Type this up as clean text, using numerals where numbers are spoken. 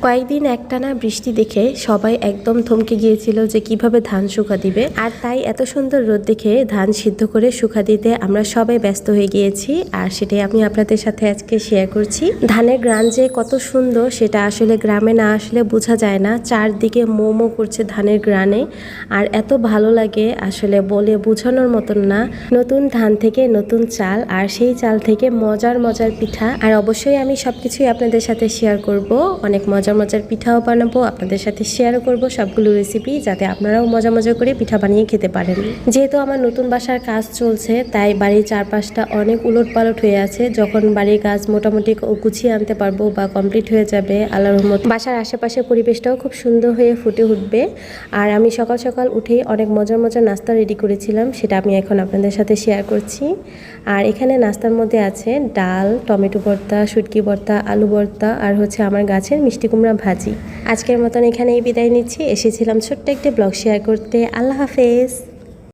কয়েকদিন একটানা বৃষ্টি দেখে সবাই একদম থমকে গিয়েছিল যে কিভাবে ধান শুকা দিবে। আর তাই এত সুন্দর রোদ দেখে ধান সিদ্ধ করে শুকা দিতে আমরা সবাই ব্যস্ত হয়ে গিয়েছি। আর সেটাই আমি আপনাদের সাথে আজকে শেয়ার করছি। ধানের গ্রান যে কত সুন্দর সেটা আসলে গ্রামে না আসলে বোঝা যায় না। চারদিকে মোমো করছে ধানের গ্রানে, আর এত ভালো লাগে আসলে বলে বোঝানোর মতন না। নতুন ধান থেকে নতুন চাল, আর সেই চাল থেকে মজার মজার পিঠা। আর অবশ্যই আমি সবকিছুই আপনাদের সাথে শেয়ার করব। অনেক মজার মজার পিঠাও বানাবো, আপনাদের সাথে শেয়ারও করব সবগুলো রেসিপি, যাতে আপনারাও মজা মজা করে পিঠা বানিয়ে খেতে পারেন। যেহেতু আমার নতুন বাসার কাজ চলছে, তাই বাড়ির চারপাশটা অনেক উলট পালট হয়ে আছে। যখন বাড়ির কাজ মোটামুটি গুছিয়ে আনতে পারবো বা কমপ্লিট হয়ে যাবে, আল্লাহর রহমত বাসার আশেপাশে পরিবেশটাও খুব সুন্দর হয়ে ফুটে উঠবে। আর আমি সকাল সকাল উঠেই অনেক মজার মজার নাস্তা রেডি করেছিলাম, সেটা আমি এখন আপনাদের সাথে শেয়ার করছি। আর এখানে নাস্তার মধ্যে আছে ডাল, টমেটো ভর্তা, শুটকি ভর্তা, আলু ভর্তা, আর হচ্ছে আমার গাছের মিষ্টি কুমড়া ভাজি। আজকের মতন এখানেই বিদায় নিচ্ছি। এসেছিলাম ছোট্ট একটা ব্লগ শেয়ার করতে। আল্লাহ হাফেজ।